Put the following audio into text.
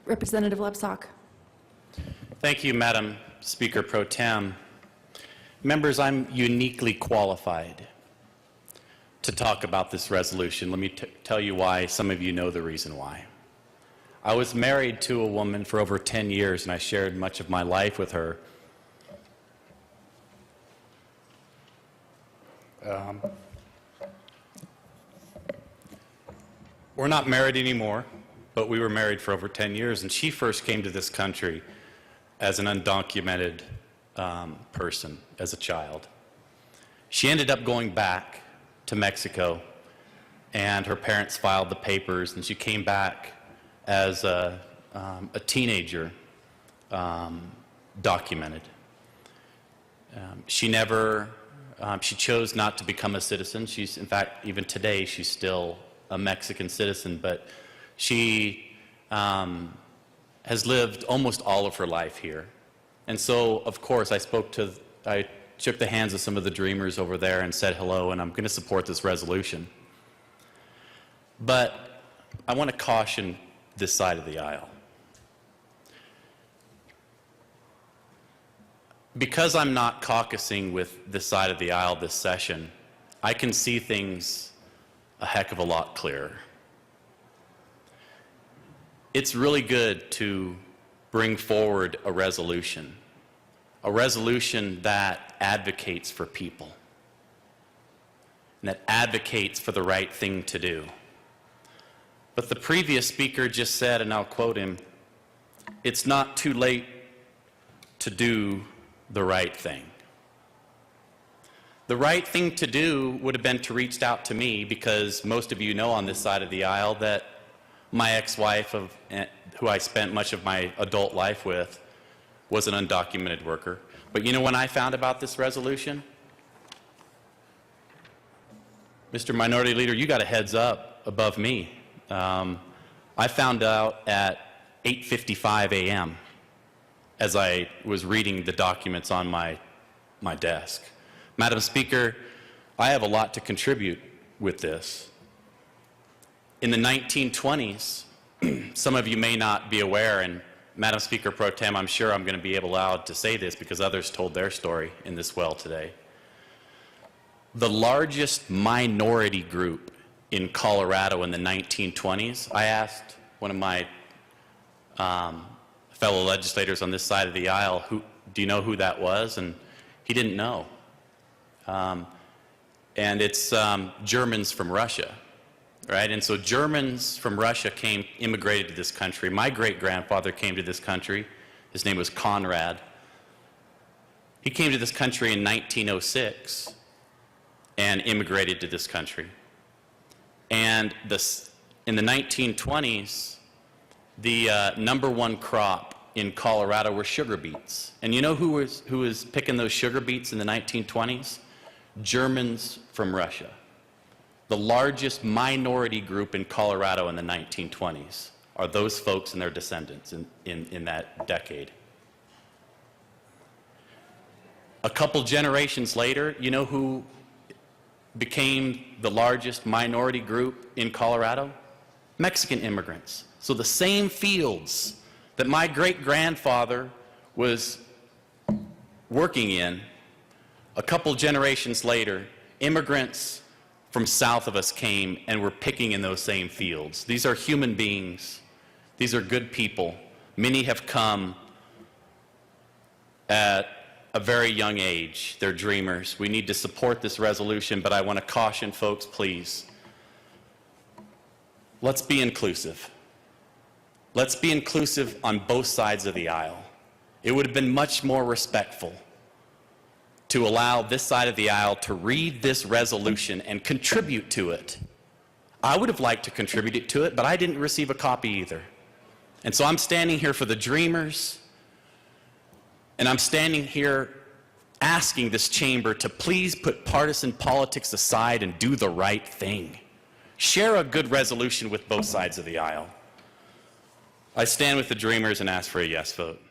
Representative Lebsock. Thank you, Madam Speaker Pro Tem. Members, I'm uniquely qualified to talk about this resolution. Let me tell you why. Some of you know the reason why. I was married to a woman for over 10 years, and I shared much of my life with her. We're not married anymore, but we were married for over 10 years, and she first came to this country as an undocumented person, as a child. She ended up going back to Mexico, and her parents filed the papers, and she came back as a teenager, documented. She chose not to become a citizen. She's, in fact, even today, she's still a Mexican citizen, but she has lived almost all of her life here. And so, of course, I shook the hands of some of the dreamers over there and said hello, and I'm going to support this resolution. But I want to caution this side of the aisle. Because I'm not caucusing with this side of the aisle this session, I can see things a heck of a lot clearer. It's really good to bring forward a resolution that advocates for people, and that advocates for the right thing to do. But the previous speaker just said, and I'll quote him, "It's not too late to do the right thing." The right thing to do would have been to reach out to me, because most of you know on this side of the aisle that my ex-wife, who I spent much of my adult life with, was an undocumented worker. But you know when I found about this resolution? Mr. Minority Leader, you got a heads up above me. I found out at 8:55 a.m. as I was reading the documents on my desk. Madam Speaker, I have a lot to contribute with this. In the 1920s, some of you may not be aware, and Madam Speaker Pro Tem, I'm sure I'm going to be allowed to say this because others told their story in this well today. The largest minority group in Colorado in the 1920s, I asked one of my fellow legislators on this side of the aisle, do you know who that was? And he didn't know. And it's Germans from Russia, right? And so Germans from Russia immigrated to this country. My great-grandfather came to this country. His name was Conrad. He came to this country in 1906 and immigrated to this country. And in the 1920s, the number one crop in Colorado were sugar beets. And you know who was picking those sugar beets in the 1920s? Germans from Russia. The largest minority group in Colorado in the 1920s are those folks and their descendants in that decade. A couple generations later, you know who became the largest minority group in Colorado? Mexican immigrants. So the same fields that my great-grandfather was working in, a couple generations later, immigrants from south of us came and were picking in those same fields. These are human beings. These are good people. Many have come at a very young age. They're dreamers. We need to support this resolution, but I want to caution folks, please. Let's be inclusive. Let's be inclusive on both sides of the aisle. It would have been much more respectful to allow this side of the aisle to read this resolution and contribute to it. I would have liked to contribute to it, but I didn't receive a copy either. And so I'm standing here for the dreamers, and I'm standing here asking this chamber to please put partisan politics aside and do the right thing. Share a good resolution with both sides of the aisle. I stand with the dreamers and ask for a yes vote.